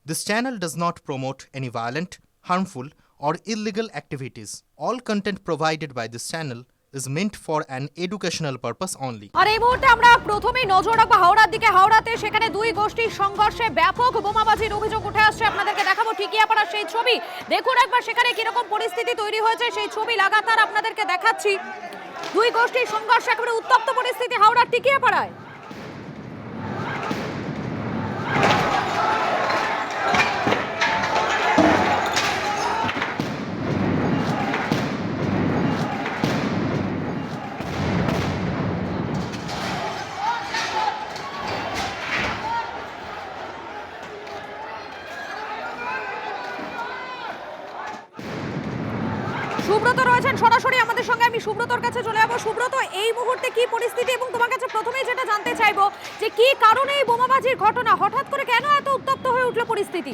This channel does not promote any violent, harmful, or illegal activities. All content provided by this channel is meant for an educational purpose only. আর এই মুহূর্তে আমরা প্রথমেই নজর রাখবো হাওড়ার দিকে। হাওড়াতে সেখানে দুই গোষ্ঠীর সংঘর্ষে ব্যাপক বোমাবাজির অভিযোগ উঠে আসছে। আপনাদেরকে দেখাবো টিকিয়াপাড়ার সেই ছবি। দেখুন একবার সেখানে কিরকম পরিস্থিতি তৈরি হয়েছে, সেই ছবি লাগাতার আপনাদেরকে দেখাচ্ছি। দুই গোষ্ঠীর সংঘর্ষে একেবারে উত্তপ্ত পরিস্থিতি হাওড়ার টিকিয়াপাড়ায়। সুব্রত রয়েছেন সরাসরি আমাদের সঙ্গে, আমি সুব্রতর কাছে চলে যাবো। সুব্রত, এই মুহূর্তে কি পরিস্থিতি এবং তোমার কাছে প্রথমেই যেটা জানতে চাইবো যে কি কারণে এই বোমাবাজির ঘটনা, হঠাৎ করে কেন এত উত্তপ্ত হয়ে উঠলো পরিস্থিতি?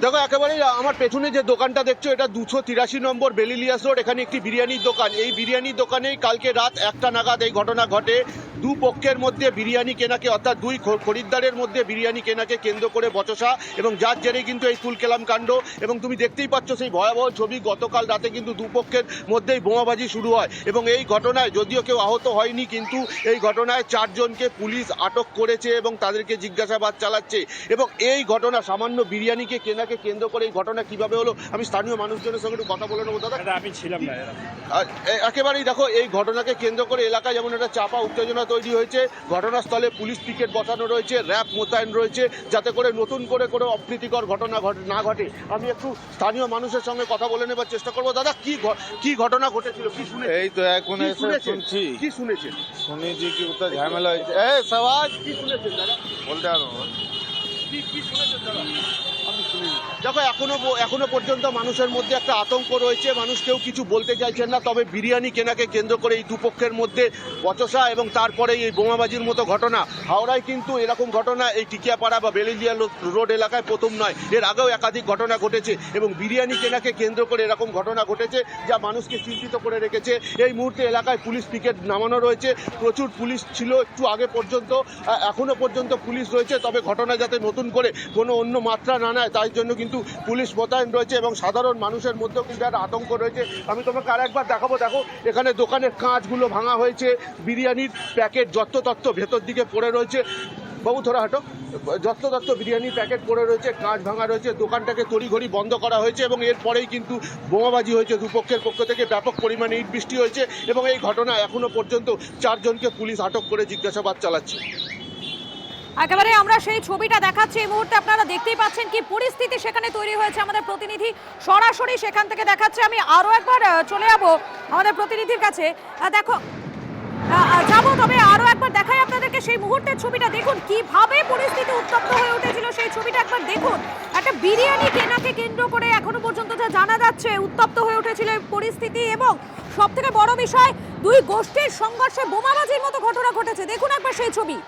দেখো, একেবারেই আমার পেছনে যে দোকানটা দেখছো, এটা 283 নম্বর বেলিলিয়াস রোড। এখানে একটি বিরিয়ানির দোকান। এই বিরিয়ানির দোকানেই কালকে রাত 1টা নাগাদ এই ঘটনা ঘটে। দু পক্ষের মধ্যে বিরিয়ানি কেনাকে, অর্থাৎ দুই খরিদ্দারের মধ্যে বিরিয়ানি কেনাকে কেন্দ্র করে বচসা, এবং যার জেরেই কিন্তু এই তুলকেলাম কাণ্ড। এবং তুমি দেখতেই পাচ্ছ সেই ভয়াবহ ছবি। গতকাল রাতে কিন্তু দুপক্ষের মধ্যেই বোমাবাজি শুরু হয়, এবং এই ঘটনায় যদিও কেউ আহত হয়নি, কিন্তু এই ঘটনায় 4 জনকে পুলিশ আটক করেছে এবং তাদেরকে জিজ্ঞাসাবাদ চালাচ্ছে। এবং এই ঘটনা সামান্য বিরিয়ানিকে কেনাকে কেন্দ্র করে এই ঘটনা কিভাবে হলো, আমি স্থানীয় মানুষজনের সঙ্গে একটু কথা বলে নেবো। দাদা, আমি ছিলাম না। একেবারেই দেখো, এই ঘটনাকে কেন্দ্র করে এলাকায় যেমন একটা চাপা উত্তেজনা তৈরি হয়েছে। ঘটনাস্থলে পুলিশ পিকেট বসানো রয়েছে, র্যাব মোতায়েন রয়েছে, যাতে করে নতুন করে কোনো অপ্রীতিকর ঘটনা না ঘটে। আমি একটু স্থানীয় মানুষের সঙ্গে কথা বলে নেবার চেষ্টা করবো। দাদা, কি ঘটনা ঘটেছিল, কি শুনেছেন? এই তো এখন এসে শুনছি। কি শুনেছেন? শুনেছি কি কোথায় ঝামেলা হয়েছে। এই সবাই কি শুনেছেন দাদা? বলতে পারবো না। কি শুনেছেন দাদা? দেখো, এখনো পর্যন্ত মানুষের মধ্যে একটা আতঙ্ক রয়েছে। মানুষ কেউ কিছু বলতে চাইছেন না। তবে বিরিয়ানি কেনাকে কেন্দ্র করে এই দুপক্ষের মধ্যে বচসা এবং তারপরে এই বোমাবাজির মতো ঘটনা। হাওড়ায় কিন্তু এরকম ঘটনা এই টিকিয়াপাড়া বা বেলিলিয়া রোড এলাকায় প্রথম নয়, এর আগেও একাধিক ঘটনা ঘটেছে। এবং বিরিয়ানি কেনাকে কেন্দ্র করে এরকম ঘটনা ঘটেছে, যা মানুষকে চিন্তিত করে রেখেছে। এই মুহূর্তে এলাকায় পুলিশ পিকেট নামানো রয়েছে। প্রচুর পুলিশ ছিল একটু আগে পর্যন্ত, এখনো পর্যন্ত পুলিশ রয়েছে। তবে ঘটনা যাতে নতুন করে কোনো অন্য মাত্রা না নেয়, তাই জন্য কিন্তু পুলিশ মোতায়েন রয়েছে এবং সাধারণ মানুষের মধ্যেও কিন্তু একটা আতঙ্ক রয়েছে। আমি তোমাকে আরেকবার দেখাবো। দেখো, এখানে দোকানের কাঁচগুলো ভাঙা হয়েছে, বিরিয়ানির প্যাকেট যত্রতত্র ভেতর দিকে পড়ে রয়েছে। বাবু থোড়া হাঁটো। যত্রতত্র বিরিয়ানির প্যাকেট পড়ে রয়েছে, কাঁচ ভাঙা রয়েছে। দোকানটাকে তড়িঘড়ি বন্ধ করা হয়েছে এবং এরপরেই কিন্তু বোমাবাজি হয়েছে। দুপক্ষের পক্ষ থেকে ব্যাপক পরিমাণে ইট বৃষ্টি হয়েছে এবং এই ঘটনা এখনো পর্যন্ত 4 জনকে পুলিশ আটক করে জিজ্ঞাসাবাদ চালাচ্ছে। একেবারে আমরা সেই ছবিটা দেখাচ্ছি এই মুহূর্তে। আপনারা দেখতেই পাচ্ছেন কি পরিস্থিতি সেখানে তৈরি হয়েছে। আমাদের প্রতিনিধি সরাসরি সেখান থেকে দেখাচ্ছে। আমি আরো একবার চলে যাব আমাদের প্রতিনিধির কাছে। দেখো যাবো, তবে আরো একবার দেখাই আপনাদেরকে সেই মুহূর্তের ছবিটা। দেখুন কিভাবে পরিস্থিতি উত্তপ্ত হয়ে উঠেছিল, সেই ছবিটা একবার দেখুন। একটা বিরিয়ানি কেনাকে কেন্দ্র করে এখনো পর্যন্ত যা জানা যাচ্ছে উত্তপ্ত হয়ে উঠেছিল পরিস্থিতি। এবং সব থেকে বড় বিষয়, দুই গোষ্ঠীর সংঘর্ষে বোমাবাজির মতো ঘটনা ঘটেছে। দেখুন একবার সেই ছবি।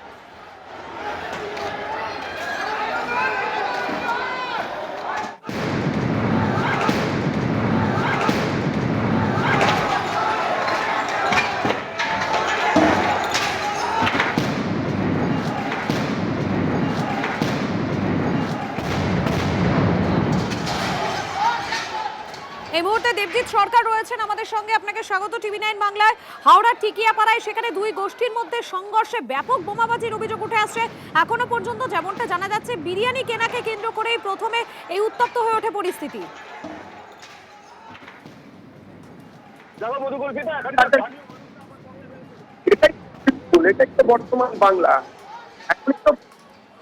এই মুহূর্তে দেবজিৎ সরকার রয়েছেন আমাদের সঙ্গে। আপনাকে স্বাগত টিভি9 বাংলায়। হাওড়ার টিকিয়াপাড়ায় সেখানে দুই গোষ্ঠীর মধ্যে সংঘর্ষে ব্যাপক বোমাবাজির অভিযোগ উঠে আসছে। এখনো পর্যন্ত যেমনটা জানা যাচ্ছে, বিরিয়ানি কেনাকে কেন্দ্র করেই প্রথমে এই উত্তপ্ত হয়ে ওঠে পরিস্থিতি। এটাই তো বর্তমান বাংলা। এখন তো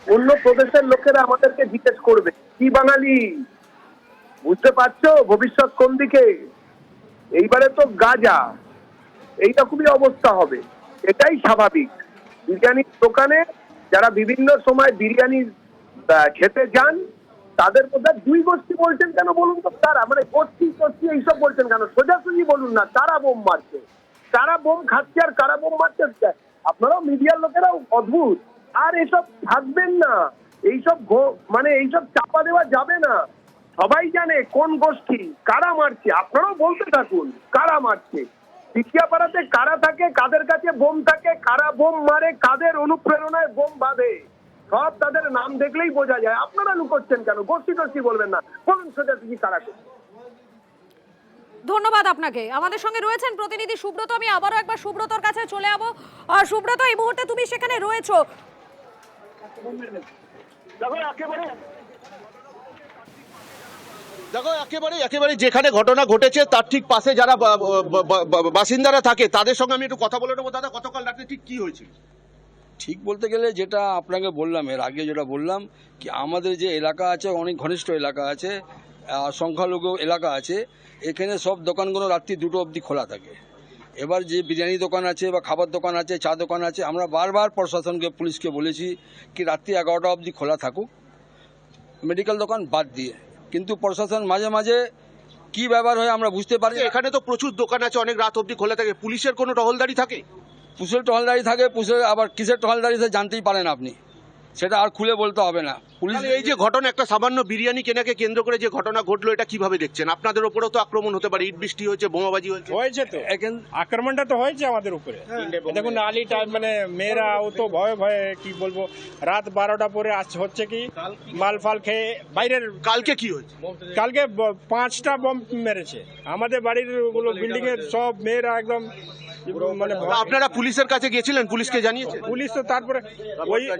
অন্য প্রদেশের লোকেরা আমাদেরকে জিজ্ঞেস করবে কি বাঙালি, বুঝতে পারছো ভবিষ্যৎ কোন দিকে। এইবারে তো গাজা, এইরকমই অবস্থা হবে, এটাই স্বাভাবিক। বিরিয়ানির দোকানে যারা বিভিন্ন সময় বিরিয়ানি খেতে যান, তাদের মধ্যে দুই গোষ্ঠী বলছেন কেন বলুন তো? তারা মানে গোষ্ঠী এইসব বলছেন কেন? সোজাসুজি বলুন না। তারা বোম মারছে, তারা বোম খাচ্ছে আর কারা বোম মারছে। আপনারাও মিডিয়ার লোকেরাও অদ্ভুত। আর এসব থাকবেন না, এইসব মানে এইসব চাপা দেওয়া যাবে না। সবাই জানে কোন গোষ্ঠী কারা মারছে। আপনারাও বলতে থাকুন কারা মারছে। টিকিয়াপাড়াতে কারা থাকে, কাদের কাছে বোম থাকে, কারা বোম মারে, কাদের অনুপ্রেরণায় বোম বাঁধে, সব তাদের নাম দেখলেই বোঝা যায়। আপনারা লুকোচ্ছেন কেন? গোষ্ঠী টোষ্ঠী বলবেন না, বলুন সোজা কি কারা করছে। ধন্যবাদ আপনাকে। আমাদের সঙ্গে রয়েছেন প্রতিনিধি সুব্রত। আমি আবারও একবার সুব্রতর কাছে চলে যাবো। সুব্রত, এই মুহূর্তে তুমি সেখানে রয়েছো। দেখো একেবারে যেখানে ঘটনা ঘটেছে তার ঠিক পাশে যারা বাসিন্দারা থাকে তাদের সঙ্গে আমি একটু কথা বলে নেবো। দাদা, গতকাল রাতে ঠিক কি হয়েছিল? ঠিক বলতে গেলে যেটা আপনাকে বললাম, এর আগে যেটা বললাম, কি আমাদের যে এলাকা আছে, অনেক ঘনিষ্ঠ এলাকা আছে, সংখ্যালঘু এলাকা আছে, এখানে সব দোকানগুলো রাত্রি 2টো অবধি খোলা থাকে। এবার যে বিরিয়ানি দোকান আছে বা খাবার দোকান আছে, চা দোকান আছে, আমরা বারবার প্রশাসনকে, পুলিশকে বলেছি কি রাত্রি 11টা অবধি খোলা থাকুক, মেডিকেল দোকান বাদ দিয়ে। কিন্তু প্রশাসন মাঝে মাঝে কি ব্যাপার হয় আমরা বুঝতে পারি না। এখানে তো প্রচুর দোকান আছে, অনেক রাত অবধি খোলা থাকে, পুলিশের কোনো টহলদারি থাকে? পুলিশের টহলদারি থাকে, পুলিশের আবার কিসের টহলদারি সে জানতেই পারেন আপনি, সেটা আর খুলে বলতে হবে না। পুলিশ তাহলে এই যে ঘটনা, একটা সামান্য বিরিয়ানি কেনাকে কেন্দ্র করে যে ঘটনা ঘটলো, এটা কিভাবে দেখছেন? আপনাদের উপরেও তো আক্রমণ হতে পারে, ইট বৃষ্টি হয়েছে, বোমাবাজি হয়েছে। হয়েছে তো, আক্রমণটা তো হয়েছে আমাদের উপরে। দেখুন আলি টাইম, মানে মেয়েরা ও তো ভয়ে ভয়ে কি বলবো, রাত 12টা পরে হচ্ছে কি মাল ফাল খেয়ে বাইরের। কালকে কি হয়েছে? কালকে 5টা বম মেরেছে আমাদের বাড়ির গুলো, বিল্ডিং এর সব মেয়েরা একদম মানে আপনারা পুলিশের কাছে গিয়েছিলেন? পুলিশকে জানিয়েছেন? পুলিশ তো তারপরে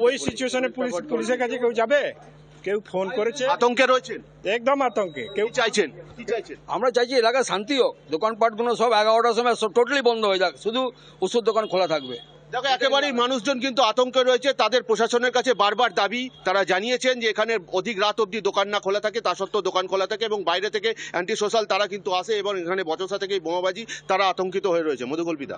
ওই সিচুয়েশনে পুলিশের কাছে কেউ যাবে? কেউ ফোন করেছে? আতঙ্কে রয়েছেন? একদম আতঙ্কে। কেউ কি চাইছেন? কি চাইছেন? আমরা চাইছি এলাকায় শান্তি হোক, দোকানপাটগুলো সব 11টার সময় সব টোটালি বন্ধ হয়ে যাক, শুধু ওষুধ দোকান খোলা থাকবে। দেখো একেবারেই মানুষজন কিন্তু আতঙ্কে রয়েছে। তাদের প্রশাসনের কাছে বারবার দাবি, তারা জানিয়েছেন যে এখানে অধিক রাত অবধি দোকান না খোলা থাকে, তা সত্ত্বেও দোকান খোলা থাকে এবং বাইরে থেকে অ্যান্টি সোশ্যাল তারা কিন্তু আসে এবং এখানে বচসা থেকেই বোমাবাজি, তারা আতঙ্কিত হয়ে রয়েছে। মধুকল্পিতা।